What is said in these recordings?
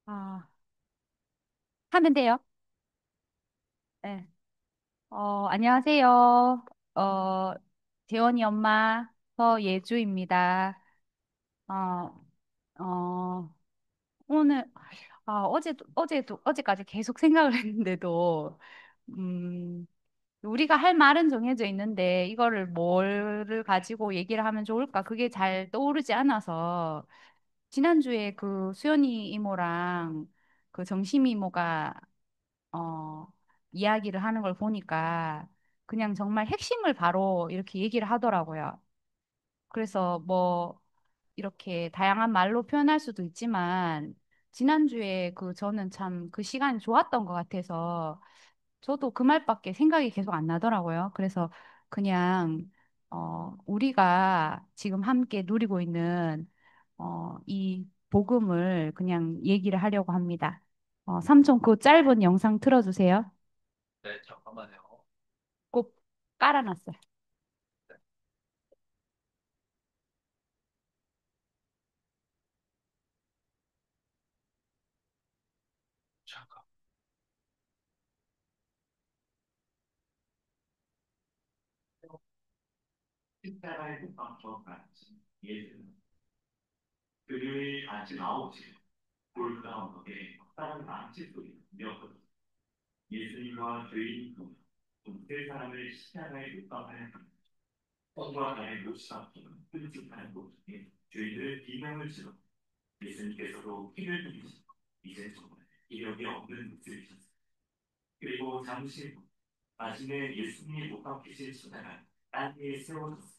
아, 하면 돼요. 네. 안녕하세요. 어, 재원이 엄마, 서예주입니다. 어, 어, 오늘, 어제까지 계속 생각을 했는데도, 음, 우리가 할 말은 정해져 있는데, 이거를 뭐를 가지고 얘기를 하면 좋을까? 그게 잘 떠오르지 않아서, 지난주에 그 수연이 이모랑 그 정심이 이모가 어, 이야기를 하는 걸 보니까 그냥 정말 핵심을 바로 이렇게 얘기를 하더라고요. 그래서 뭐 이렇게 다양한 말로 표현할 수도 있지만 지난주에 그 저는 참 그 시간이 좋았던 것 같아서 저도 그 말밖에 생각이 계속 안 나더라고요. 그래서 그냥 우리가 지금 함께 누리고 있는 이 복음을 그냥 얘기를 하려고 합니다. 삼촌 그 짧은 영상 틀어주세요. 네, 잠깐만요. 꼭 깔아놨어요. 잠깐. 십자가의 방법같이 예수는 그를 같이 나오지 돌 가운데 다른 망치 소리 들렸거든. 예수님과 죄인 두세 사람을 십자가에 못 박아야 합니다. 성과 나의 못삼키는 끔찍한 모습에 죄인들의 비명을 지르고 예수님께서도 피를 흘리시고 이제 정말 이력이 없는 모습이셨습니다. 그리고 잠시 후 마침내 예수님이 못 박히신 십자가 땅 위에 세워졌습니다.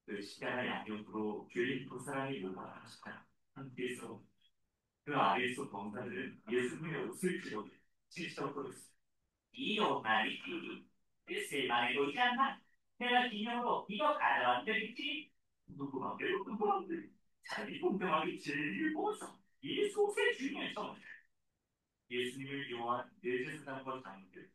그 십자가 양옆으로 죄인 두 사람이 올라가시다 함께서 그 아래에서 병사들은 예수님의 옷을 찢어 찢어버렸습니다. 이거 말이지. 글쎄 말해도 있지 않나? 내가 기념으로 이거 가져간 적 있지? 누구만 빼고 누구만 자기 공평하게 제일 보고서 예수 옷의 주인에서 예수님을 요한 내제사장과 장로들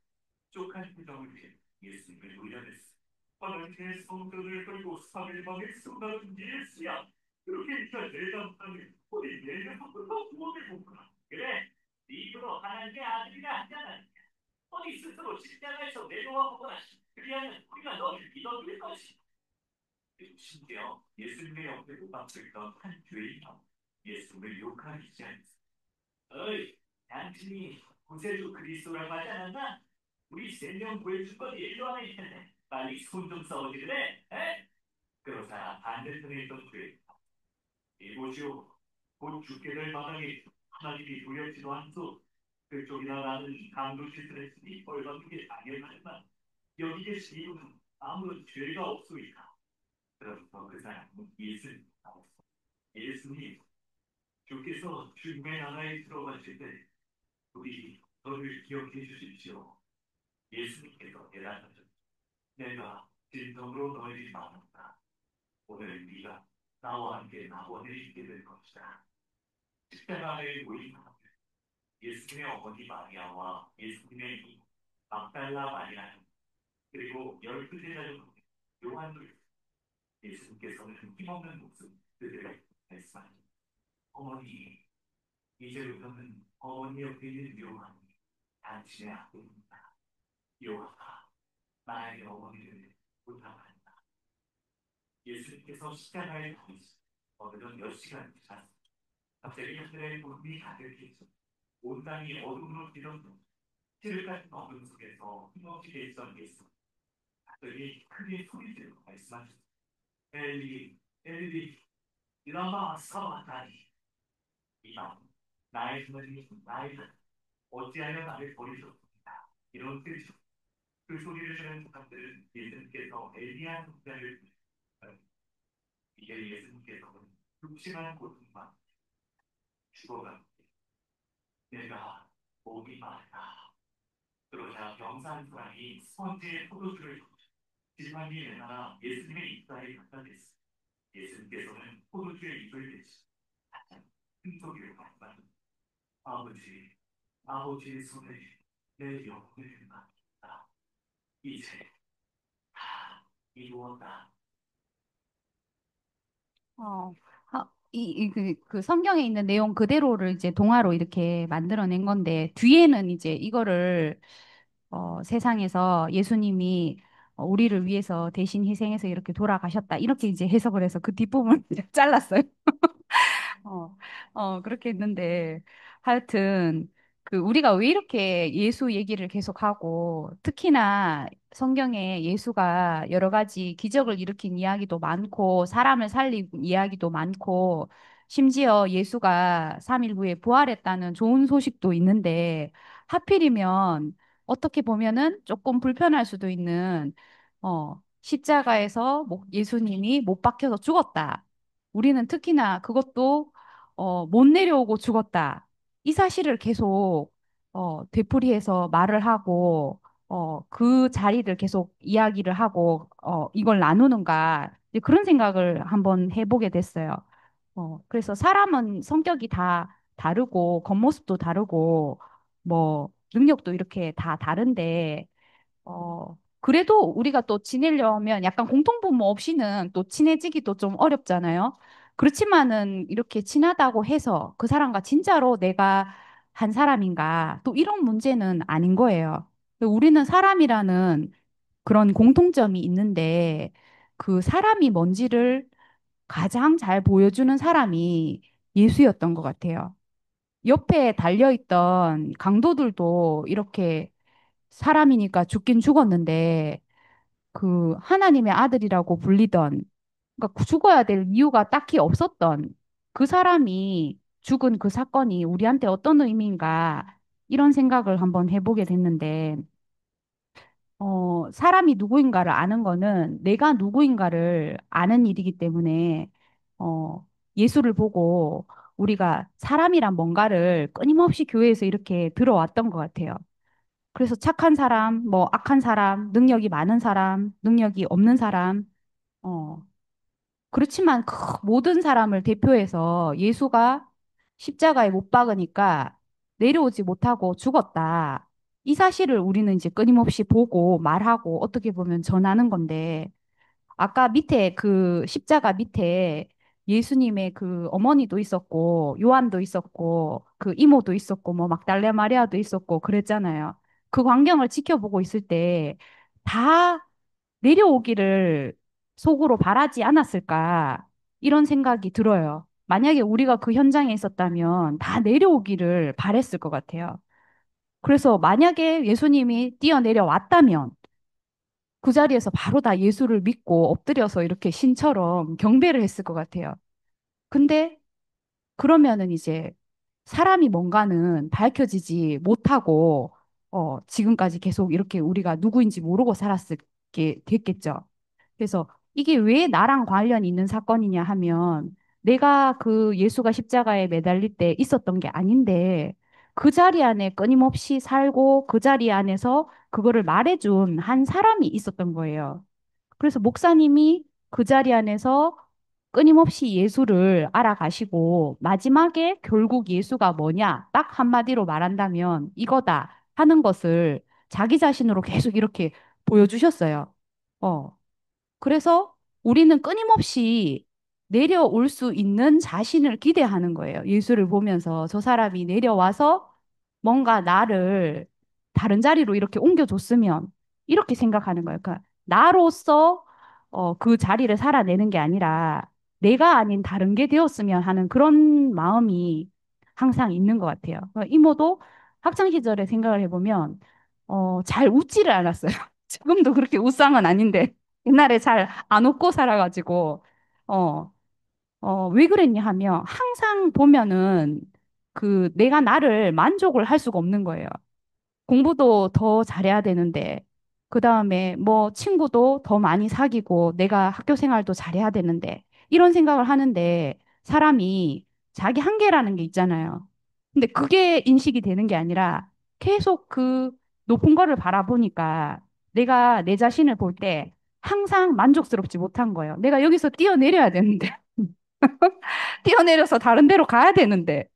쪽한 표정을 위해 예수님을 놀려냈어. 하나님의 성전을 걸고 3일 만에 쏟아진 예수야. 그렇게 네가 대답하면 우리 내년부터 구원을 보구나. 그래, 네가 하나님의 아들이라 하잖아. 너희 스스로 십자가에서 내려와 보거나 그리하면 우리가 너를 믿어줄 것이다. 그리고 심지어 예수님의 옆에 박혀있던 한 죄인이 예수님을 욕하기 시작했어. 어이, 당신이 구세주 그리스도라고 하지 않았나? 우리 세 명 구해줄 것 일도 안 했는데 빨리 손 좀 써보지 그래? 에? 그러자 반대편에 있던 죄인 이보시오 곧 죽게 될 마당에 하나님이 두렵지도 않소. 그쪽이나 나는 강도 짓을 했으니 벌받는 게 당연하지만 여기 계신 이분은 아무런 죄가 없소이다. 그러면서 그 사람은 예수님 나왔어. 예수님 주께서 죽음의 나라에 들어가실 때 우리 너를 기억해 주십시오. 예수님께서 대답하셨다. 내가 진정으로 너희를 만났다. 오늘 네가 나와 함께 낙원에 있게 될 것이다. 십자가에 모인 사람들, 예수님의 어머니 마리아와 예수님의 이 막달라 마리아 그리고 열두 제자 중 요한도 예수님께서는 힘없는 모습 그들에게 말씀하셨다. 어머니, 이제부터는 어머니 옆에 있는 요한이 당신의 아들입니다. 요한아, 나의 어머니를 부탁한다. 예수님께서 십자가에 달리시 어느덧 몇 시간 지났습니다. 갑자기 하늘에 구름이 가득해져 온 땅이 어둠으로 뒤덮여 칠흑 같은 어둠 속에서 힘없이 계시던 예수. 갑자기 크게 소리지르고 말씀하셨습니다. 엘리, 엘리, 라마 사바다니. 이방 나의 주머니 나의 주 어찌하여 나를 버리셨습니까? 이런 뜻이죠. 그 소리를 들은 사람들은 예수님께서 엘리야 동자를 이게 예수님께서는 극심한 고통만 죽어가고 내가 목이 마르다. 그러자 병산 사람이 스펀지에 포도주를 지팡이 내놔라 예수님의 입가에 갖다 댔습니다. 예수님께서는 포도주에 입을 대시 가장 큰 소리를 말씀하셨다. 아버지, 아버지의 손에 내 영혼을 맡긴다. 이제 다 이루었다. 어, 그 성경에 있는 내용 그대로를 이제 동화로 이렇게 만들어낸 건데, 뒤에는 이제 이거를, 세상에서 예수님이 우리를 위해서 대신 희생해서 이렇게 돌아가셨다. 이렇게 이제 해석을 해서 그 뒷부분을 잘랐어요. 어, 그렇게 했는데, 하여튼, 그, 우리가 왜 이렇게 예수 얘기를 계속하고, 특히나 성경에 예수가 여러 가지 기적을 일으킨 이야기도 많고, 사람을 살린 이야기도 많고, 심지어 예수가 3일 후에 부활했다는 좋은 소식도 있는데, 하필이면 어떻게 보면은 조금 불편할 수도 있는, 십자가에서 예수님이 못 박혀서 죽었다. 우리는 특히나 그것도 못 내려오고 죽었다. 이 사실을 계속 되풀이해서 말을 하고 그 자리를 계속 이야기를 하고 이걸 나누는가 이제 그런 생각을 한번 해보게 됐어요. 그래서 사람은 성격이 다 다르고 겉모습도 다르고 뭐 능력도 이렇게 다 다른데 그래도 우리가 또 지내려면 약간 공통분모 없이는 또 친해지기도 좀 어렵잖아요. 그렇지만은 이렇게 친하다고 해서 그 사람과 진짜로 내가 한 사람인가 또 이런 문제는 아닌 거예요. 우리는 사람이라는 그런 공통점이 있는데 그 사람이 뭔지를 가장 잘 보여주는 사람이 예수였던 것 같아요. 옆에 달려있던 강도들도 이렇게 사람이니까 죽긴 죽었는데 그 하나님의 아들이라고 불리던 그러니까 죽어야 될 이유가 딱히 없었던 그 사람이 죽은 그 사건이 우리한테 어떤 의미인가 이런 생각을 한번 해보게 됐는데 사람이 누구인가를 아는 거는 내가 누구인가를 아는 일이기 때문에 예수를 보고 우리가 사람이란 뭔가를 끊임없이 교회에서 이렇게 들어왔던 것 같아요. 그래서 착한 사람, 뭐 악한 사람, 능력이 많은 사람, 능력이 없는 사람, 어, 그렇지만 그 모든 사람을 대표해서 예수가 십자가에 못 박으니까 내려오지 못하고 죽었다. 이 사실을 우리는 이제 끊임없이 보고 말하고 어떻게 보면 전하는 건데, 아까 밑에 그 십자가 밑에 예수님의 그 어머니도 있었고, 요한도 있었고, 그 이모도 있었고, 뭐 막달레 마리아도 있었고, 그랬잖아요. 그 광경을 지켜보고 있을 때 다 내려오기를 속으로 바라지 않았을까, 이런 생각이 들어요. 만약에 우리가 그 현장에 있었다면 다 내려오기를 바랬을 것 같아요. 그래서 만약에 예수님이 뛰어내려 왔다면 그 자리에서 바로 다 예수를 믿고 엎드려서 이렇게 신처럼 경배를 했을 것 같아요. 근데 그러면은 이제 사람이 뭔가는 밝혀지지 못하고, 지금까지 계속 이렇게 우리가 누구인지 모르고 살았을 게 됐겠죠. 그래서 이게 왜 나랑 관련이 있는 사건이냐 하면 내가 그 예수가 십자가에 매달릴 때 있었던 게 아닌데 그 자리 안에 끊임없이 살고 그 자리 안에서 그거를 말해준 한 사람이 있었던 거예요. 그래서 목사님이 그 자리 안에서 끊임없이 예수를 알아가시고 마지막에 결국 예수가 뭐냐 딱 한마디로 말한다면 이거다 하는 것을 자기 자신으로 계속 이렇게 보여주셨어요. 어. 그래서 우리는 끊임없이 내려올 수 있는 자신을 기대하는 거예요. 예수를 보면서 저 사람이 내려와서 뭔가 나를 다른 자리로 이렇게 옮겨줬으면 이렇게 생각하는 거예요. 그러니까 나로서 그 자리를 살아내는 게 아니라 내가 아닌 다른 게 되었으면 하는 그런 마음이 항상 있는 것 같아요. 이모도 학창 시절에 생각을 해보면 잘 웃지를 않았어요. 지금도 그렇게 웃상은 아닌데. 옛날에 잘 안 웃고 살아가지고, 어, 왜 그랬냐 하면, 항상 보면은, 그, 내가 나를 만족을 할 수가 없는 거예요. 공부도 더 잘해야 되는데, 그 다음에 뭐 친구도 더 많이 사귀고, 내가 학교 생활도 잘해야 되는데, 이런 생각을 하는데, 사람이 자기 한계라는 게 있잖아요. 근데 그게 인식이 되는 게 아니라, 계속 그 높은 거를 바라보니까, 내가 내 자신을 볼 때, 항상 만족스럽지 못한 거예요. 내가 여기서 뛰어내려야 되는데, 뛰어내려서 다른 데로 가야 되는데,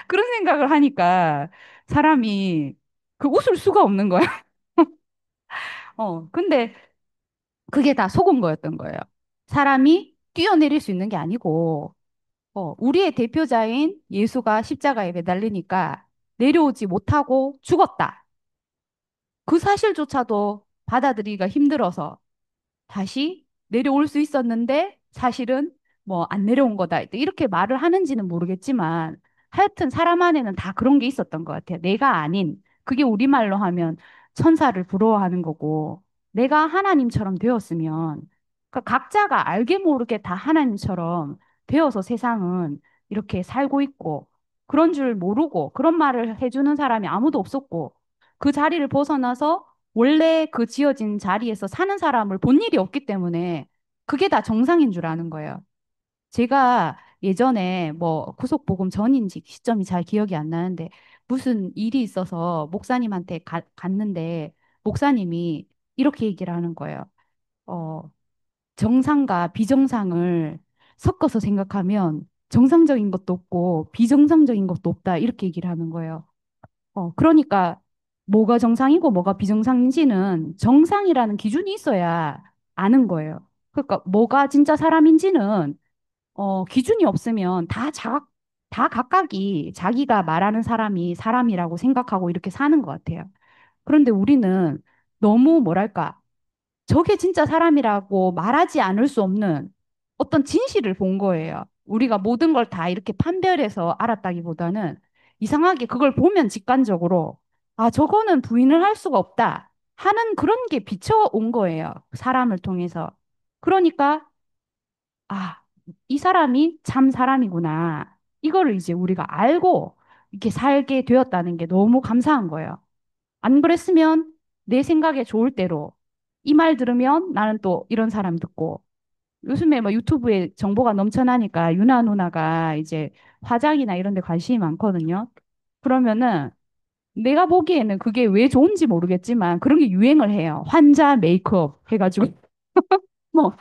그런 생각을 하니까 사람이 그 웃을 수가 없는 거야. 근데 그게 다 속은 거였던 거예요. 사람이 뛰어내릴 수 있는 게 아니고, 우리의 대표자인 예수가 십자가에 매달리니까 내려오지 못하고 죽었다. 그 사실조차도 받아들이기가 힘들어서 다시 내려올 수 있었는데 사실은 뭐 안 내려온 거다. 이렇게 말을 하는지는 모르겠지만 하여튼 사람 안에는 다 그런 게 있었던 것 같아요. 내가 아닌, 그게 우리말로 하면 천사를 부러워하는 거고, 내가 하나님처럼 되었으면, 그러니까 각자가 알게 모르게 다 하나님처럼 되어서 세상은 이렇게 살고 있고, 그런 줄 모르고 그런 말을 해주는 사람이 아무도 없었고, 그 자리를 벗어나서 원래 그 지어진 자리에서 사는 사람을 본 일이 없기 때문에 그게 다 정상인 줄 아는 거예요. 제가 예전에 뭐 구속복음 전인지 시점이 잘 기억이 안 나는데 무슨 일이 있어서 목사님한테 갔는데 목사님이 이렇게 얘기를 하는 거예요. 어, 정상과 비정상을 섞어서 생각하면 정상적인 것도 없고 비정상적인 것도 없다. 이렇게 얘기를 하는 거예요. 그러니까 뭐가 정상이고 뭐가 비정상인지는 정상이라는 기준이 있어야 아는 거예요. 그러니까 뭐가 진짜 사람인지는 기준이 없으면 다 각각이 자기가 말하는 사람이 사람이라고 생각하고 이렇게 사는 것 같아요. 그런데 우리는 너무 뭐랄까 저게 진짜 사람이라고 말하지 않을 수 없는 어떤 진실을 본 거예요. 우리가 모든 걸 다 이렇게 판별해서 알았다기보다는 이상하게 그걸 보면 직관적으로 아, 저거는 부인을 할 수가 없다 하는 그런 게 비춰온 거예요. 사람을 통해서. 그러니까 아, 이 사람이 참 사람이구나. 이거를 이제 우리가 알고 이렇게 살게 되었다는 게 너무 감사한 거예요. 안 그랬으면 내 생각에 좋을 대로 이 말 들으면 나는 또 이런 사람 듣고 요즘에 뭐 유튜브에 정보가 넘쳐나니까 유나 누나가 이제 화장이나 이런 데 관심이 많거든요. 그러면은 내가 보기에는 그게 왜 좋은지 모르겠지만 그런 게 유행을 해요. 환자 메이크업 해가지고 뭐,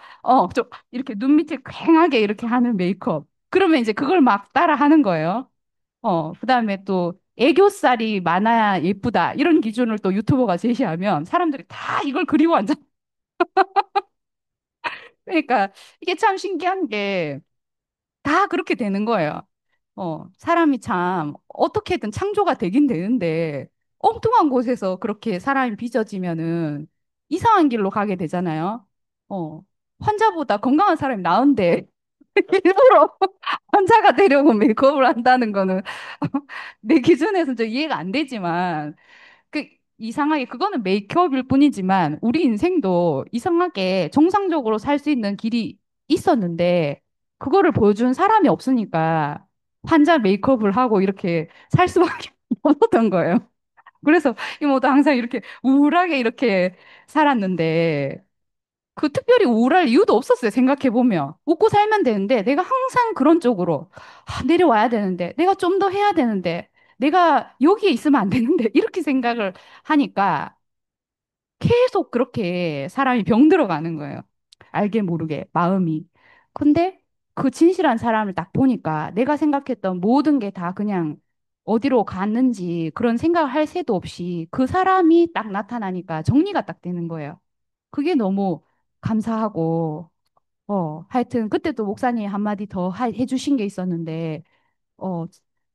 좀 이렇게 눈 밑에 퀭하게 이렇게 하는 메이크업. 그러면 이제 그걸 막 따라 하는 거예요. 그다음에 또 애교살이 많아야 예쁘다. 이런 기준을 또 유튜버가 제시하면 사람들이 다 이걸 그리고 앉아. 그러니까 이게 참 신기한 게 다 그렇게 되는 거예요. 사람이 참 어떻게든 창조가 되긴 되는데 엉뚱한 곳에서 그렇게 사람이 빚어지면은 이상한 길로 가게 되잖아요. 어, 환자보다 건강한 사람이 나은데 일부러 환자가 되려고 메이크업을 한다는 거는 내 기준에서 좀 이해가 안 되지만 그 이상하게 그거는 메이크업일 뿐이지만 우리 인생도 이상하게 정상적으로 살 수 있는 길이 있었는데 그거를 보여준 사람이 없으니까 환자 메이크업을 하고 이렇게 살 수밖에 없었던 거예요. 그래서 이모도 항상 이렇게 우울하게 이렇게 살았는데 그 특별히 우울할 이유도 없었어요. 생각해보면. 웃고 살면 되는데 내가 항상 그런 쪽으로 내려와야 되는데 내가 좀 더 해야 되는데 내가 여기에 있으면 안 되는데 이렇게 생각을 하니까 계속 그렇게 사람이 병들어가는 거예요. 알게 모르게 마음이. 근데 그 진실한 사람을 딱 보니까 내가 생각했던 모든 게 다 그냥 어디로 갔는지 그런 생각을 할 새도 없이 그 사람이 딱 나타나니까 정리가 딱 되는 거예요. 그게 너무 감사하고, 하여튼 그때도 목사님이 한마디 더 해주신 게 있었는데, 어,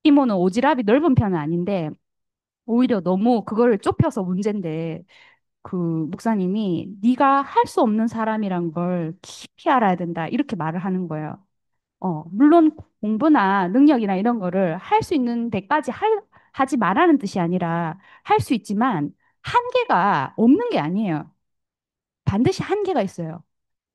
이모는 오지랖이 넓은 편은 아닌데, 오히려 너무 그거를 좁혀서 문제인데, 그 목사님이 네가 할 수 없는 사람이란 걸 깊이 알아야 된다. 이렇게 말을 하는 거예요. 물론 공부나 능력이나 이런 거를 할 수 있는 데까지 하지 말라는 뜻이 아니라 할 수 있지만 한계가 없는 게 아니에요. 반드시 한계가 있어요.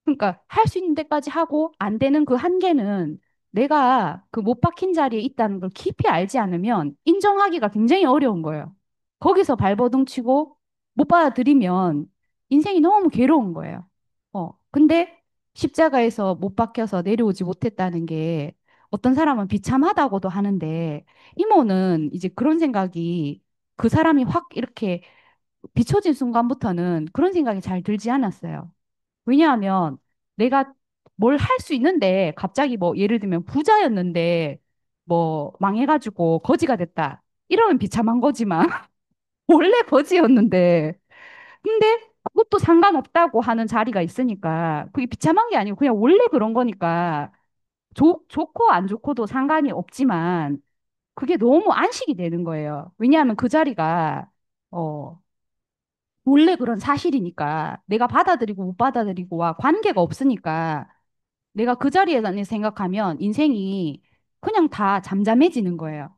그러니까 할 수 있는 데까지 하고 안 되는 그 한계는 내가 그 못 박힌 자리에 있다는 걸 깊이 알지 않으면 인정하기가 굉장히 어려운 거예요. 거기서 발버둥 치고 못 받아들이면 인생이 너무 괴로운 거예요. 근데 십자가에서 못 박혀서 내려오지 못했다는 게 어떤 사람은 비참하다고도 하는데 이모는 이제 그런 생각이 그 사람이 확 이렇게 비춰진 순간부터는 그런 생각이 잘 들지 않았어요. 왜냐하면 내가 뭘 할 수 있는데 갑자기 뭐 예를 들면 부자였는데 뭐 망해가지고 거지가 됐다. 이러면 비참한 거지만 원래 거지였는데 근데 그것도 상관없다고 하는 자리가 있으니까 그게 비참한 게 아니고 그냥 원래 그런 거니까 좋고 안 좋고도 상관이 없지만 그게 너무 안식이 되는 거예요. 왜냐하면 그 자리가 어 원래 그런 사실이니까 내가 받아들이고 못 받아들이고와 관계가 없으니까 내가 그 자리에 대해 생각하면 인생이 그냥 다 잠잠해지는 거예요.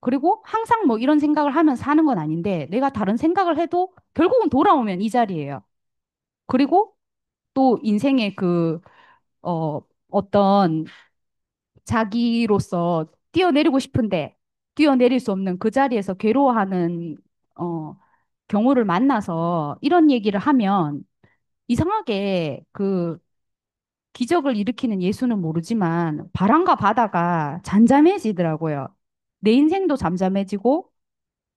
그리고 항상 뭐 이런 생각을 하면 사는 건 아닌데 내가 다른 생각을 해도 결국은 돌아오면 이 자리예요. 그리고 또 인생의 어떤 자기로서 뛰어내리고 싶은데 뛰어내릴 수 없는 그 자리에서 괴로워하는, 어, 경우를 만나서 이런 얘기를 하면 이상하게 그 기적을 일으키는 예수는 모르지만 바람과 바다가 잠잠해지더라고요. 내 인생도 잠잠해지고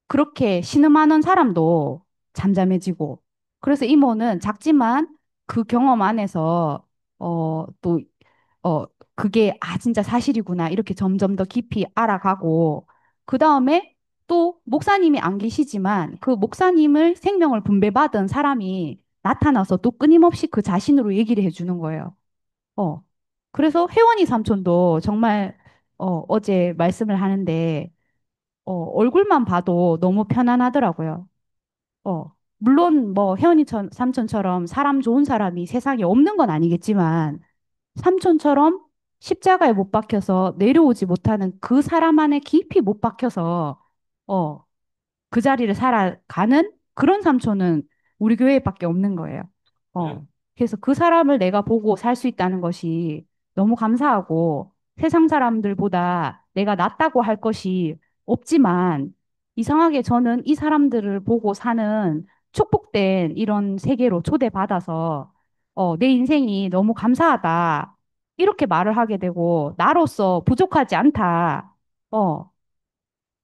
그렇게 신음하는 사람도 잠잠해지고. 그래서 이모는 작지만 그 경험 안에서 또 그게 진짜 사실이구나 이렇게 점점 더 깊이 알아가고 그 다음에 또 목사님이 안 계시지만 그 목사님을 생명을 분배받은 사람이 나타나서 또 끊임없이 그 자신으로 얘기를 해주는 거예요. 어. 그래서 혜원이 삼촌도 정말 어제 말씀을 하는데 얼굴만 봐도 너무 편안하더라고요. 물론 뭐 혜원이 삼촌처럼 사람 좋은 사람이 세상에 없는 건 아니겠지만 삼촌처럼 십자가에 못 박혀서 내려오지 못하는 그 사람 안에 깊이 못 박혀서 어, 그 자리를 살아가는 그런 삼촌은 우리 교회밖에 없는 거예요. 그래서 그 사람을 내가 보고 살 수 있다는 것이 너무 감사하고 세상 사람들보다 내가 낫다고 할 것이 없지만 이상하게 저는 이 사람들을 보고 사는 축복된 이런 세계로 초대받아서 내 인생이 너무 감사하다. 이렇게 말을 하게 되고 나로서 부족하지 않다. 어,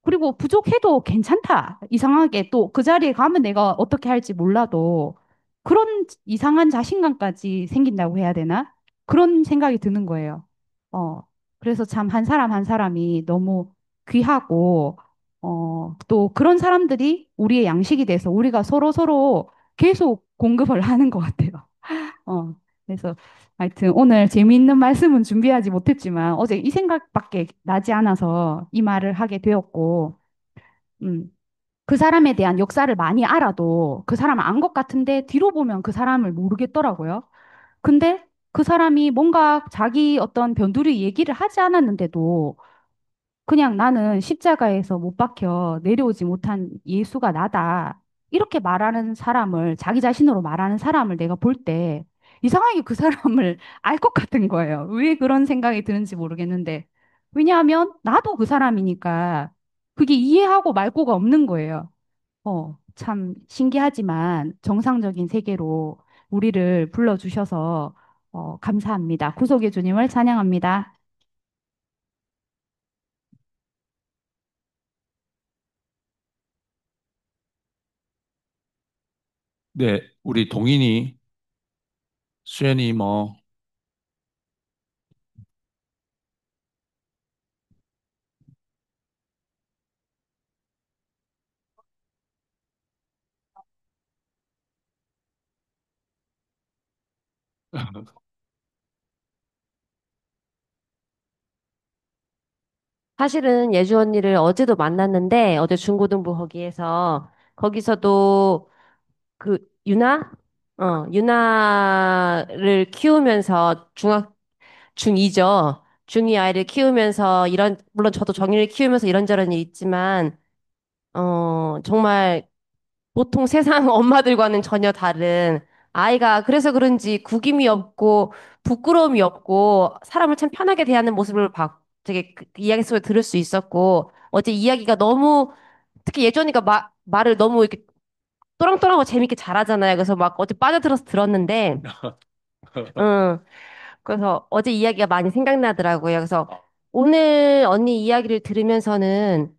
그리고 부족해도 괜찮다. 이상하게 또 그 자리에 가면 내가 어떻게 할지 몰라도 그런 이상한 자신감까지 생긴다고 해야 되나? 그런 생각이 드는 거예요. 어, 그래서 참 한 사람 한 사람이 너무 귀하고, 또 그런 사람들이 우리의 양식이 돼서 우리가 서로 서로 계속 공급을 하는 것 같아요. 어, 그래서 하여튼 오늘 재미있는 말씀은 준비하지 못했지만 어제 이 생각밖에 나지 않아서 이 말을 하게 되었고, 음, 그 사람에 대한 역사를 많이 알아도 그 사람 안 것 같은데 뒤로 보면 그 사람을 모르겠더라고요. 근데 그 사람이 뭔가 자기 어떤 변두리 얘기를 하지 않았는데도 그냥 나는 십자가에서 못 박혀 내려오지 못한 예수가 나다. 이렇게 말하는 사람을, 자기 자신으로 말하는 사람을 내가 볼 때 이상하게 그 사람을 알 것 같은 거예요. 왜 그런 생각이 드는지 모르겠는데. 왜냐하면 나도 그 사람이니까 그게 이해하고 말 거가 없는 거예요. 참 신기하지만 정상적인 세계로 우리를 불러주셔서 감사합니다. 구속의 주님을 찬양합니다. 네, 우리 동인이 수연이 뭐 사실은 예주 언니를 어제도 만났는데, 어제 중고등부 거기서도 그, 유나를 키우면서 중2죠. 중2 아이를 키우면서 물론 저도 정인을 키우면서 이런저런 일이 있지만, 정말 보통 세상 엄마들과는 전혀 다른 아이가 그래서 그런지 구김이 없고 부끄러움이 없고 사람을 참 편하게 대하는 모습을 되게 그 이야기 속에 들을 수 있었고 어제 이야기가 너무 특히 예전이가 말을 너무 이렇게 또랑또랑하고 재밌게 잘하잖아요. 그래서 막 어제 빠져들어서 들었는데 응. 그래서 어제 이야기가 많이 생각나더라고요. 그래서 오늘 언니 이야기를 들으면서는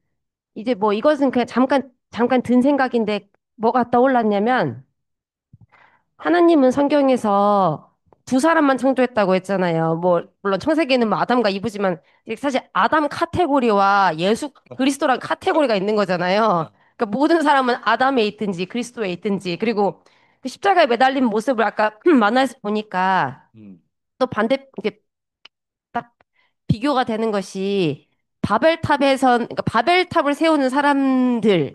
이제 뭐 이것은 그냥 잠깐 든 생각인데 뭐가 떠올랐냐면 하나님은 성경에서 두 사람만 창조했다고 했잖아요. 뭐, 물론 창세기에는 뭐 아담과 이브지만 사실 아담 카테고리와 예수 그리스도란 카테고리가 있는 거잖아요. 그러니까 모든 사람은 아담에 있든지 그리스도에 있든지 그리고 그 십자가에 매달린 모습을 아까 만화에서 보니까 음, 또 반대 이게 딱 비교가 되는 것이 그러니까 바벨탑을 세우는 사람들은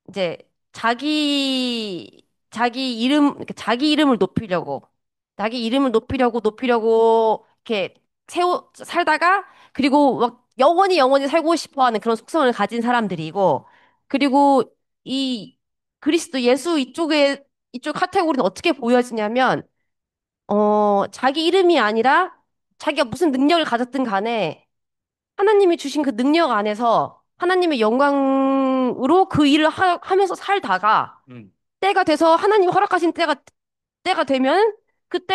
이제 자기 이름을 높이려고 높이려고 이렇게 살다가 그리고 막 영원히 살고 싶어 하는 그런 속성을 가진 사람들이고 그리고 이 그리스도 예수 이쪽 카테고리는 어떻게 보여지냐면 자기 이름이 아니라 자기가 무슨 능력을 가졌든 간에 하나님이 주신 그 능력 안에서 하나님의 영광으로 그 일을 하면서 살다가 음. 때가 돼서 하나님 허락하신 때가 되면 그때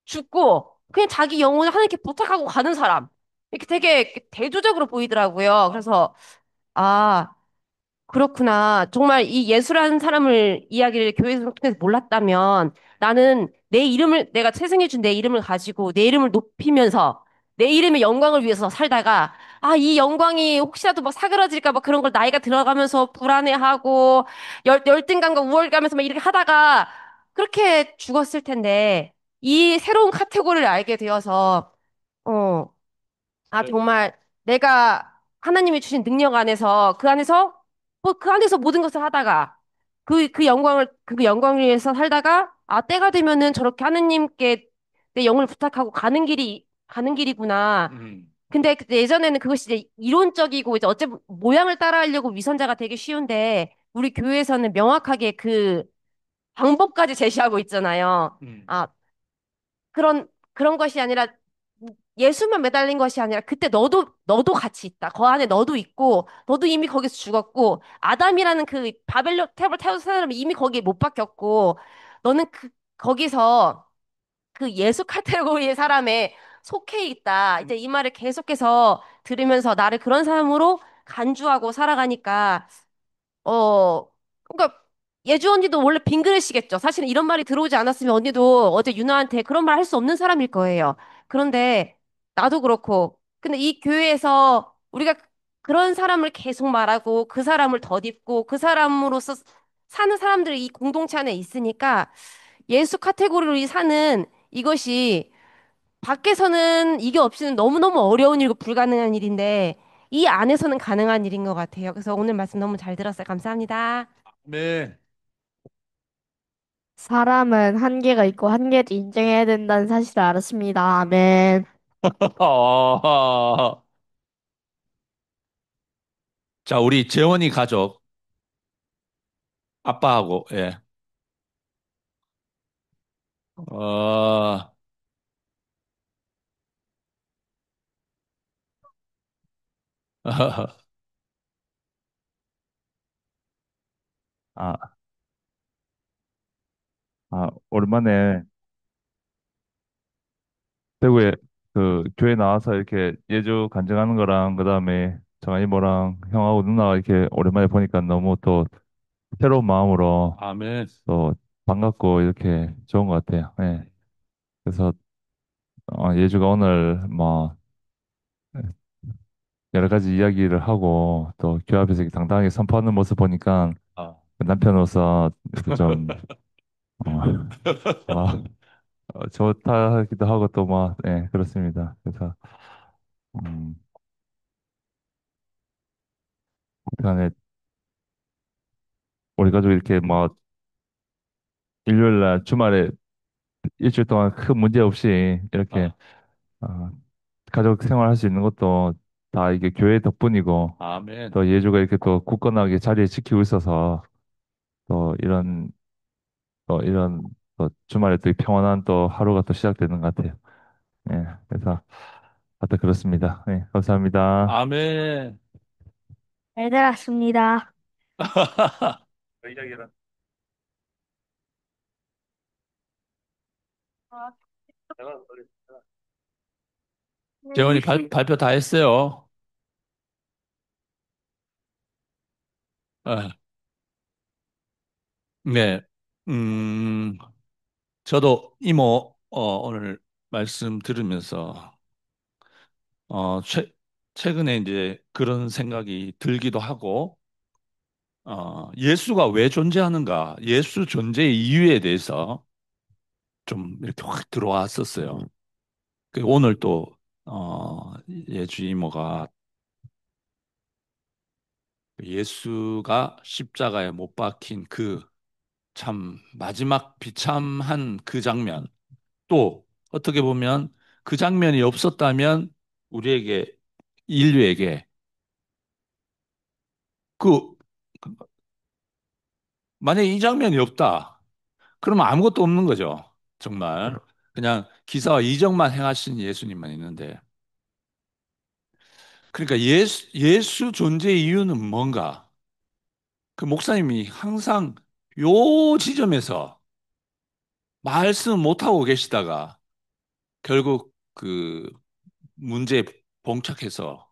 죽고 그냥 자기 영혼을 하나님께 부탁하고 가는 사람. 이렇게 되게 대조적으로 보이더라고요. 그래서 아, 그렇구나. 정말 이 예수라는 사람을 이야기를 교회에서 통해서 몰랐다면 나는 내가 태생해준 내 이름을 가지고 내 이름을 높이면서 내 이름의 영광을 위해서 살다가 이 영광이 혹시라도 막 사그라질까 봐 그런 걸 나이가 들어가면서 불안해하고 열등감과 우월감에서 막 이렇게 하다가 그렇게 죽었을 텐데 이 새로운 카테고리를 알게 되어서 어, 정말 내가 하나님이 주신 능력 안에서 그 안에서 모든 것을 하다가 그 영광을 위해서 살다가 때가 되면은 저렇게 하나님께 내 영을 부탁하고 가는 길이구나. 음. 근데 그때 예전에는 그것이 이제 이론적이고 이제 어째 모양을 따라하려고 위선자가 되기 쉬운데 우리 교회에서는 명확하게 그 방법까지 제시하고 있잖아요. 음. 아, 그런 것이 아니라 예수만 매달린 것이 아니라 그때 너도 같이 있다. 그 안에 너도 있고 너도 이미 거기서 죽었고 아담이라는 그 바벨로 탑을 태운 사람이 이미 거기에 못 박혔고 너는 거기서 그 예수 카테고리의 사람에 속해 있다. 이제 이 말을 계속해서 들으면서 나를 그런 사람으로 간주하고 살아가니까 그러니까 예주 언니도 원래 빈 그릇이겠죠. 사실은 이런 말이 들어오지 않았으면 언니도 어제 유나한테 그런 말 할 수 없는 사람일 거예요. 그런데 나도 그렇고. 근데 이 교회에서 우리가 그런 사람을 계속 말하고 그 사람을 덧입고 그 사람으로서 사는 사람들이 이 공동체 안에 있으니까 예수 카테고리로 사는 이것이 밖에서는 이게 없이는 너무너무 어려운 일이고 불가능한 일인데 이 안에서는 가능한 일인 것 같아요. 그래서 오늘 말씀 너무 잘 들었어요. 감사합니다. 네. 사람은 한계가 있고 한계를 인정해야 된다는 사실을 알았습니다. 아멘. 어, 자, 우리 재원이 가족, 아빠하고, 예. 어, 아, 오랜만에 대구에 그 교회 나와서 이렇게 예주 간증하는 거랑 그다음에 정아 이모랑 형하고 누나가 이렇게 오랜만에 보니까 너무 또 새로운 마음으로 아멘. 또 반갑고 이렇게 좋은 것 같아요. 예. 그래서 예주가 오늘 뭐 여러 가지 이야기를 하고 또 교회 앞에서 이렇게 당당하게 선포하는 모습 보니까 아. 그 남편으로서 좀 어, 어, 좋다 하기도 하고 또 뭐 그렇습니다. 그래서 음, 그간에 우리 가족 이렇게 뭐 일요일 날 주말에 일주일 동안 큰 문제 없이 이렇게 아, 어, 가족 생활할 수 있는 것도 다 이게 교회 덕분이고 아멘. 또 예주가 이렇게 또 굳건하게 자리에 지키고 있어서 또 이런 또 주말에 또 평온한 또 하루가 또 시작되는 것 같아요. 예, 그래서 하여튼 그렇습니다. 예, 감사합니다. 아멘. 잘 들었습니다. 그 이야기는 내가 재원이 발표 다 했어요. 아, 네. 음, 저도 이모, 오늘 말씀 들으면서, 어, 최, 최근에 이제 그런 생각이 들기도 하고, 예수가 왜 존재하는가, 예수 존재의 이유에 대해서 좀 이렇게 확 들어왔었어요. 오늘 또, 예주 이모가 예수가 십자가에 못 박힌 그 참 마지막 비참한 그 장면, 또 어떻게 보면 그 장면이 없었다면 우리에게, 인류에게 그 만약에 이 장면이 없다 그러면 아무것도 없는 거죠. 정말 그냥 기사와 이적만 행하신 예수님만 있는데, 그러니까 예수 존재의 이유는 뭔가, 그 목사님이 항상 요 지점에서 말씀 못하고 계시다가 결국 그 문제에 봉착해서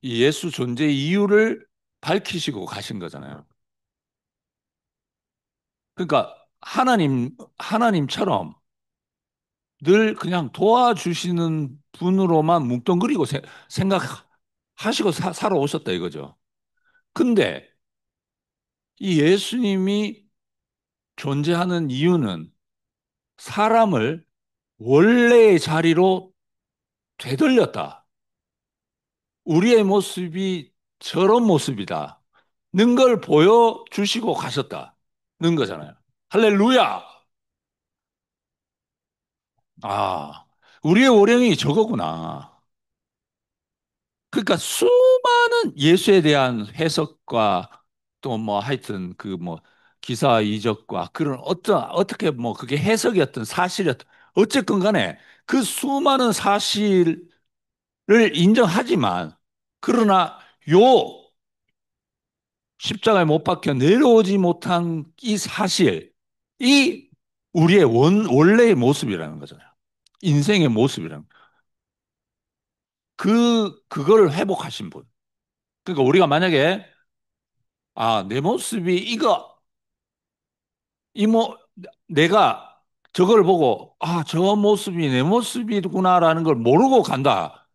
이 예수 존재의 이유를 밝히시고 가신 거잖아요. 그러니까 하나님처럼 늘 그냥 도와주시는 분으로만 뭉뚱그리고 생각하시고 살아오셨다 이거죠. 근데 이 예수님이 존재하는 이유는 사람을 원래의 자리로 되돌렸다. 우리의 모습이 저런 모습이다. 는 걸 보여주시고 가셨다. 는 거잖아요. 할렐루야! 아, 우리의 원형이 저거구나. 그러니까 수많은 예수에 대한 해석과 또 뭐 하여튼 그 뭐 기사 이적과 그런 어떻게 뭐 그게 해석이었든 사실이었든 어쨌건 간에 그 수많은 사실을 인정하지만, 그러나 요 십자가에 못 박혀 내려오지 못한 이 사실이 우리의 원래의 모습이라는 거잖아요. 인생의 모습이라는. 그거를 회복하신 분. 그러니까 우리가 만약에, 내 모습이 내가 저걸 보고, 저 모습이 내 모습이구나라는 걸 모르고 간다.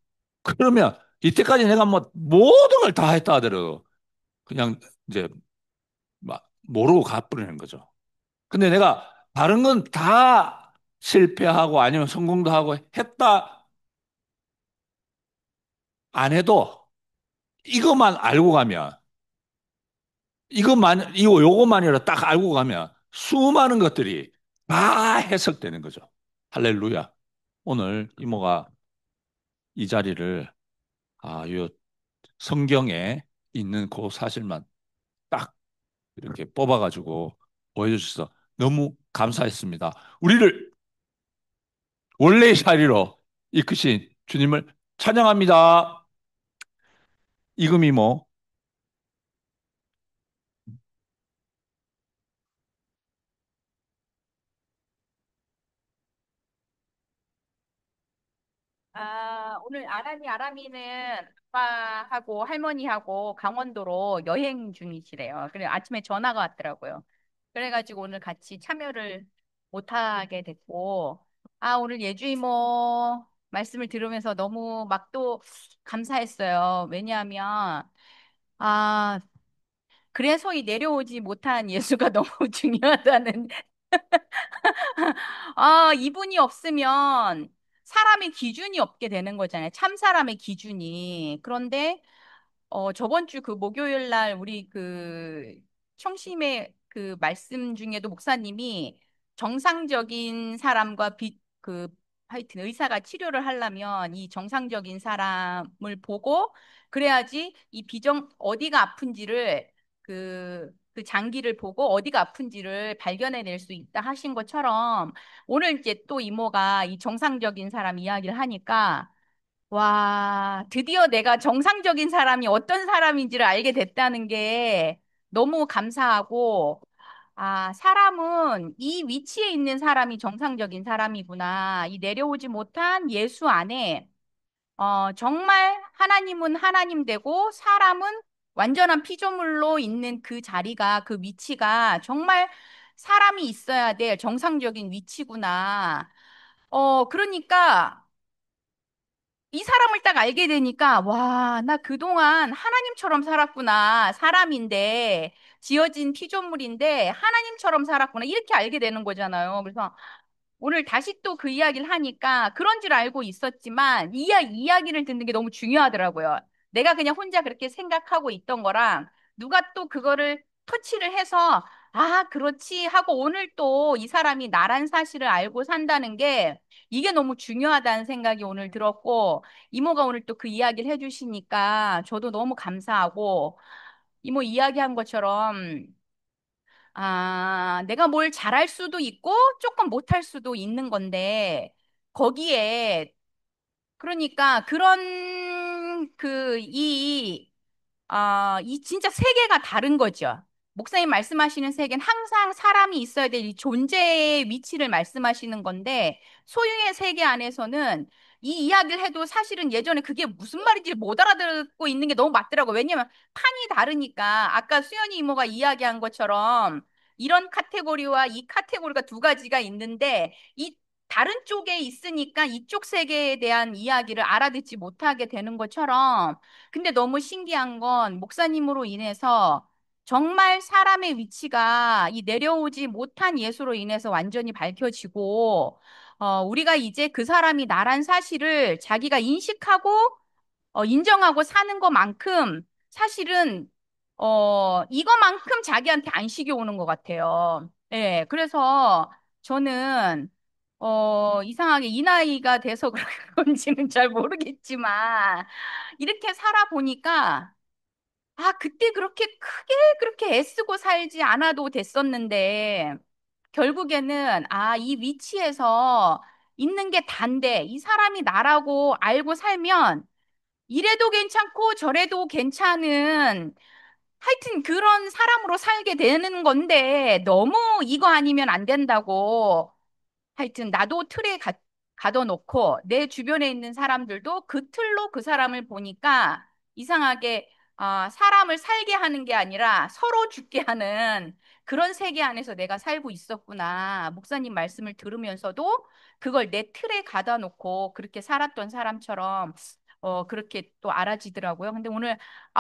그러면 이때까지 내가 뭐 모든 걸 다 했다 하더라도 그냥 이제 막 모르고 가버리는 거죠. 근데 내가 다른 건 다 실패하고 아니면 성공도 하고 했다 안 해도 이것만 알고 가면, 요것만이라 딱 알고 가면 수많은 것들이 다 해석되는 거죠. 할렐루야. 오늘 이모가 이 자리를, 요 성경에 있는 그 사실만 딱 이렇게 뽑아가지고 보여주셔서 너무 감사했습니다. 우리를 원래의 자리로 이끄신 주님을 찬양합니다. 이금 이모. 오늘 아람이는 아빠하고 할머니하고 강원도로 여행 중이시래요. 그래 아침에 전화가 왔더라고요. 그래가지고 오늘 같이 참여를 못하게 됐고, 오늘 예주 이모 말씀을 들으면서 너무 막 또 감사했어요. 왜냐하면, 아, 그래서 이 내려오지 못한 예수가 너무 중요하다는, 이분이 없으면 사람의 기준이 없게 되는 거잖아요. 참 사람의 기준이. 그런데 저번 주 그 목요일 날 우리 그 청심의 그 말씀 중에도 목사님이 정상적인 사람과 하여튼 의사가 치료를 하려면 이 정상적인 사람을 보고 그래야지 이 어디가 아픈지를 그 장기를 보고 어디가 아픈지를 발견해낼 수 있다 하신 것처럼 오늘 이제 또 이모가 이 정상적인 사람 이야기를 하니까 와, 드디어 내가 정상적인 사람이 어떤 사람인지를 알게 됐다는 게 너무 감사하고, 사람은 이 위치에 있는 사람이 정상적인 사람이구나. 이 내려오지 못한 예수 안에, 정말 하나님은 하나님 되고 사람은 완전한 피조물로 있는 그 자리가, 그 위치가 정말 사람이 있어야 될 정상적인 위치구나. 그러니까 이 사람을 딱 알게 되니까, 와, 나 그동안 하나님처럼 살았구나. 사람인데, 지어진 피조물인데, 하나님처럼 살았구나. 이렇게 알게 되는 거잖아요. 그래서 오늘 다시 또 그 이야기를 하니까 그런 줄 알고 있었지만, 이야기를 듣는 게 너무 중요하더라고요. 내가 그냥 혼자 그렇게 생각하고 있던 거랑, 누가 또 그거를 터치를 해서, 아, 그렇지 하고 오늘 또 이 사람이 나란 사실을 알고 산다는 게, 이게 너무 중요하다는 생각이 오늘 들었고, 이모가 오늘 또 그 이야기를 해주시니까 저도 너무 감사하고, 이모 이야기한 것처럼, 내가 뭘 잘할 수도 있고, 조금 못할 수도 있는 건데, 거기에, 그러니까 그런, 이 진짜 세계가 다른 거죠. 목사님 말씀하시는 세계는 항상 사람이 있어야 될 이 존재의 위치를 말씀하시는 건데, 소유의 세계 안에서는 이 이야기를 해도 사실은 예전에 그게 무슨 말인지 못 알아듣고 있는 게 너무 맞더라고요. 왜냐면 판이 다르니까, 아까 수연이 이모가 이야기한 것처럼 이런 카테고리와 이 카테고리가 두 가지가 있는데, 이 다른 쪽에 있으니까 이쪽 세계에 대한 이야기를 알아듣지 못하게 되는 것처럼, 근데 너무 신기한 건 목사님으로 인해서 정말 사람의 위치가 이 내려오지 못한 예수로 인해서 완전히 밝혀지고, 우리가 이제 그 사람이 나란 사실을 자기가 인식하고, 인정하고 사는 것만큼 사실은, 이거만큼 자기한테 안식이 오는 것 같아요. 예, 그래서 저는, 이상하게 이 나이가 돼서 그런지는 잘 모르겠지만, 이렇게 살아보니까, 그때 그렇게 크게 그렇게 애쓰고 살지 않아도 됐었는데, 결국에는, 이 위치에서 있는 게 단데, 이 사람이 나라고 알고 살면, 이래도 괜찮고 저래도 괜찮은, 하여튼 그런 사람으로 살게 되는 건데, 너무 이거 아니면 안 된다고, 하여튼 나도 틀에 가둬놓고 내 주변에 있는 사람들도 그 틀로 그 사람을 보니까 이상하게, 사람을 살게 하는 게 아니라 서로 죽게 하는 그런 세계 안에서 내가 살고 있었구나. 목사님 말씀을 들으면서도 그걸 내 틀에 가다 놓고 그렇게 살았던 사람처럼, 그렇게 또 알아지더라고요. 근데 오늘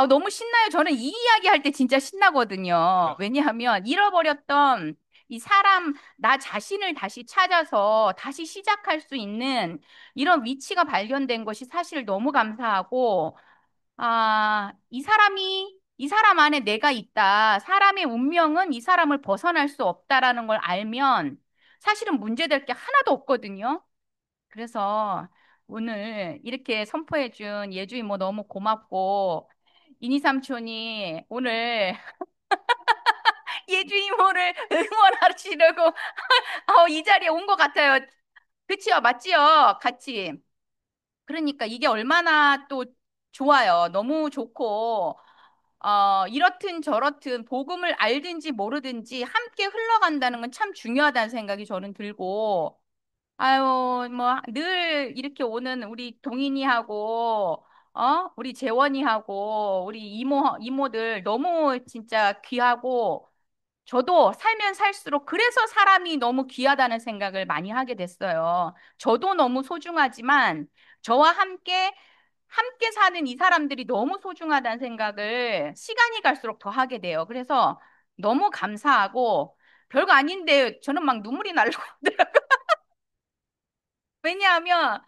너무 신나요. 저는 이 이야기 할 때 진짜 신나거든요. 왜냐하면 잃어버렸던 이 사람, 나 자신을 다시 찾아서 다시 시작할 수 있는 이런 위치가 발견된 것이 사실 너무 감사하고, 이 사람 안에 내가 있다. 사람의 운명은 이 사람을 벗어날 수 없다라는 걸 알면 사실은 문제될 게 하나도 없거든요. 그래서 오늘 이렇게 선포해준 예주 이모 너무 고맙고, 이니 삼촌이 오늘 예주 이모를 응원하시려고 이 자리에 온 것 같아요. 그치요? 맞지요? 같이. 그러니까 이게 얼마나 또 좋아요. 너무 좋고, 이렇든 저렇든 복음을 알든지 모르든지 함께 흘러간다는 건 참 중요하다는 생각이 저는 들고, 아유, 뭐, 늘 이렇게 오는 우리 동인이하고, 우리 재원이하고, 우리 이모들 너무 진짜 귀하고, 저도 살면 살수록 그래서 사람이 너무 귀하다는 생각을 많이 하게 됐어요. 저도 너무 소중하지만 저와 함께 사는 이 사람들이 너무 소중하다는 생각을 시간이 갈수록 더 하게 돼요. 그래서 너무 감사하고 별거 아닌데 저는 막 눈물이 나려고 하더라고요. 왜냐하면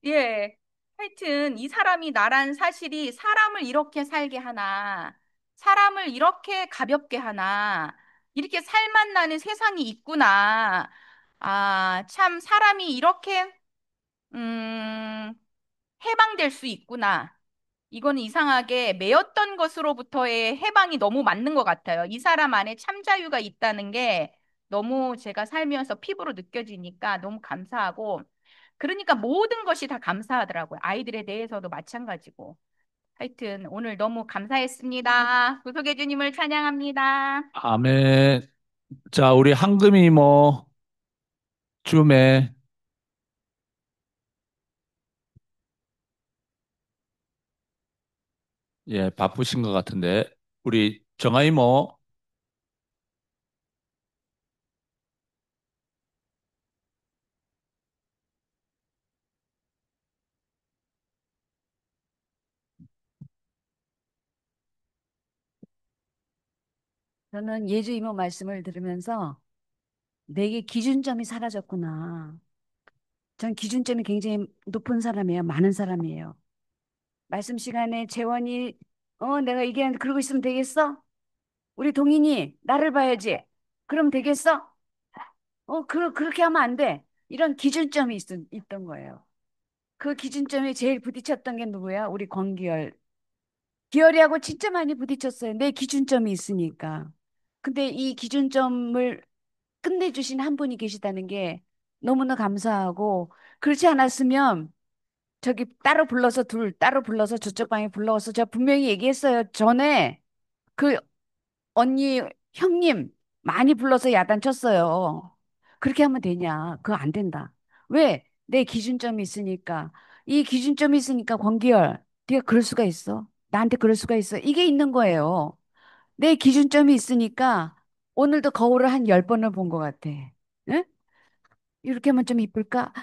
예. 하여튼 이 사람이 나란 사실이 사람을 이렇게 살게 하나, 사람을 이렇게 가볍게 하나, 이렇게 살맛 나는 세상이 있구나. 참 사람이 이렇게 음, 해방될 수 있구나. 이거는 이상하게 매였던 것으로부터의 해방이 너무 맞는 것 같아요. 이 사람 안에 참 자유가 있다는 게 너무 제가 살면서 피부로 느껴지니까 너무 감사하고, 그러니까 모든 것이 다 감사하더라고요. 아이들에 대해서도 마찬가지고. 하여튼 오늘 너무 감사했습니다. 구속의 주님을 찬양합니다. 아멘. 자, 우리 황금이 뭐, 줌에, 예, 바쁘신 것 같은데, 우리 정아이 뭐, 저는 예주 이모 말씀을 들으면서 내게 기준점이 사라졌구나. 전 기준점이 굉장히 높은 사람이에요. 많은 사람이에요. 말씀 시간에 재원이 내가 얘기하는데 그러고 있으면 되겠어? 우리 동인이 나를 봐야지. 그럼 되겠어? 그렇게 하면 안 돼. 이런 기준점이 있던 거예요. 그 기준점이 제일 부딪혔던 게 누구야? 우리 권기열. 기열이하고 진짜 많이 부딪혔어요. 내 기준점이 있으니까. 근데 이 기준점을 끝내주신 한 분이 계시다는 게 너무나 감사하고, 그렇지 않았으면 저기 따로 불러서 저쪽 방에 불러서 제가 분명히 얘기했어요. 전에 그 언니, 형님 많이 불러서 야단쳤어요. 그렇게 하면 되냐? 그거 안 된다. 왜? 내 기준점이 있으니까. 이 기준점이 있으니까 권기열, 네가 그럴 수가 있어. 나한테 그럴 수가 있어. 이게 있는 거예요. 내 기준점이 있으니까 오늘도 거울을 한 10번을 본 것 같아. 응? 이렇게 하면 좀 이쁠까?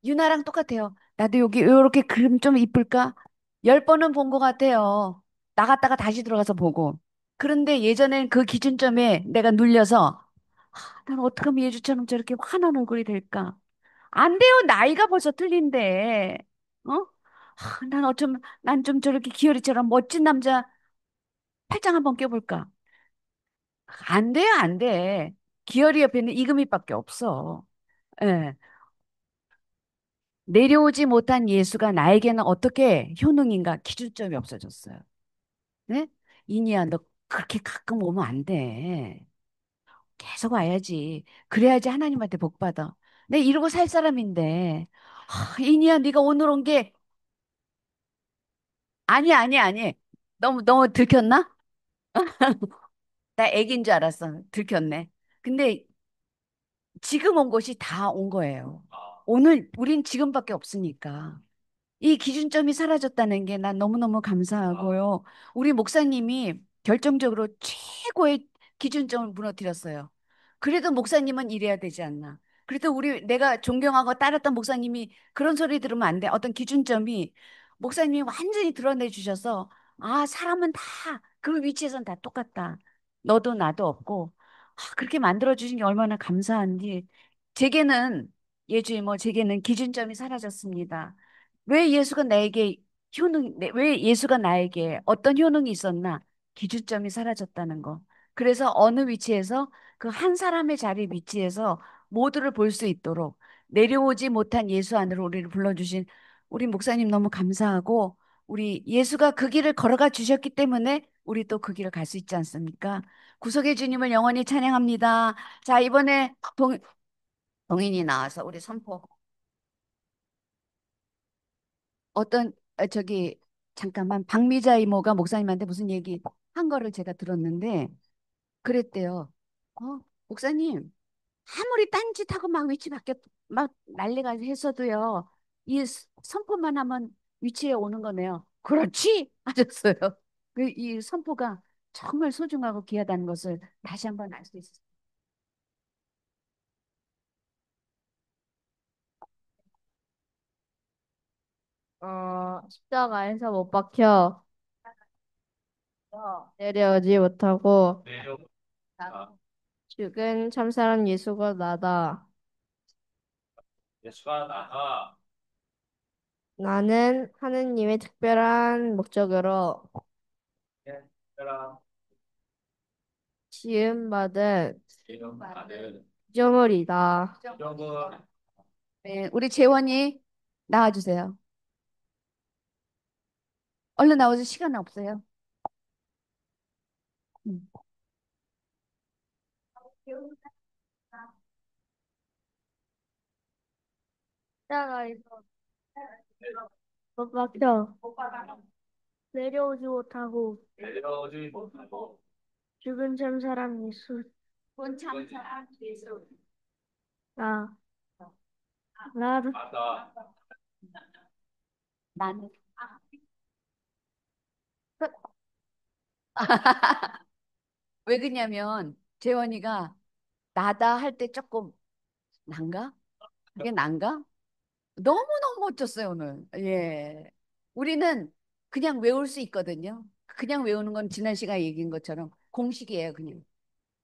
유나랑 똑같아요. 나도 여기 이렇게 그림 좀 이쁠까? 10번은 본 것 같아요. 나갔다가 다시 들어가서 보고. 그런데 예전엔 그 기준점에 내가 눌려서 난 어떻게 하면 예주처럼 저렇게 환한 얼굴이 될까? 안 돼요. 나이가 벌써 틀린데. 어? 난 좀 저렇게 기어리처럼 멋진 남자 팔짱 한번 껴볼까? 안 돼요, 안 돼. 기어리 옆에는 이금희밖에 없어. 예. 내려오지 못한 예수가 나에게는 어떻게 효능인가 기준점이 없어졌어요. 네? 이니야, 너 그렇게 가끔 오면 안 돼. 계속 와야지. 그래야지 하나님한테 복 받아. 내 이러고 살 사람인데. 이니야, 네가 오늘 온 게 아니. 너무 들켰나? 나 애기인 줄 알았어. 들켰네. 근데 지금 온 것이 다 온 거예요. 오늘 우린 지금밖에 없으니까. 이 기준점이 사라졌다는 게 난 너무너무 감사하고요. 우리 목사님이 결정적으로 최고의 기준점을 무너뜨렸어요. 그래도 목사님은 이래야 되지 않나. 그래도 내가 존경하고 따랐던 목사님이 그런 소리 들으면 안 돼. 어떤 기준점이 목사님이 완전히 드러내 주셔서 사람은 다 그 위치에선 다 똑같다. 너도 나도 없고 그렇게 만들어 주신 게 얼마나 감사한지. 제게는 제게는 기준점이 사라졌습니다. 왜 예수가 나에게 어떤 효능이 있었나? 기준점이 사라졌다는 거. 그래서 어느 위치에서 그 한 사람의 자리 위치에서 모두를 볼 수 있도록 내려오지 못한 예수 안으로 우리를 불러주신 우리 목사님 너무 감사하고 우리 예수가 그 길을 걸어가 주셨기 때문에 우리 또 그 길을 갈 수 있지 않습니까? 구속의 주님을 영원히 찬양합니다. 자, 이번에 동인이 나와서 우리 선포. 저기 잠깐만 박미자 이모가 목사님한테 무슨 얘기 한 거를 제가 들었는데 그랬대요. 목사님 아무리 딴짓하고 막 위치 바뀌어 막 난리가 했어도요. 선포만 하면 위치에 오는 거네요. 그렇지? 하셨어요. 이 선포가 정말 소중하고 귀하다는 것을 다시 한번 알 수 있어요. 십자가에서 못 박혀 내려오지 못하고 죽은 참사랑 예수가 나다. 예수가 나가 나는 하느님의 특별한 목적으로 지음받은 이름 받은 피조물이다. 영은 네, 우리 재원이 나와주세요. 얼른 나오세요. 시간 없어요. 음. 십자가에서 못 박혀 내려오지 못하고 내려오지 못하고 죽은 참사랑 예수 본참사 예수. 나 나도 나가 나는 왜 그러냐면 재원이가 나다 할 때 조금 난가? 그게 난가? 너무너무 멋졌어요, 오늘. 예. 우리는 그냥 외울 수 있거든요. 그냥 외우는 건 지난 시간에 얘기한 것처럼 공식이에요, 그냥.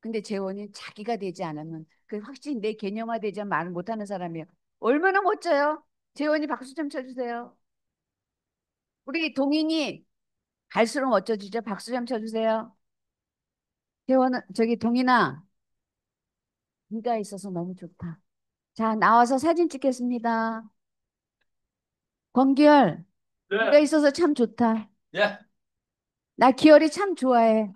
근데 재원이 자기가 되지 않으면 그 확실히 내 개념화되지 않으면 말을 못하는 사람이에요. 얼마나 멋져요? 재원이 박수 좀 쳐주세요. 우리 동인이 갈수록 멋져지죠? 박수 좀 쳐주세요. 재원은 저기 동인아, 네가 있어서 너무 좋다. 자, 나와서 사진 찍겠습니다. 권기열, 네가 있어서 참 좋다. 예. 나 기열이 참 좋아해.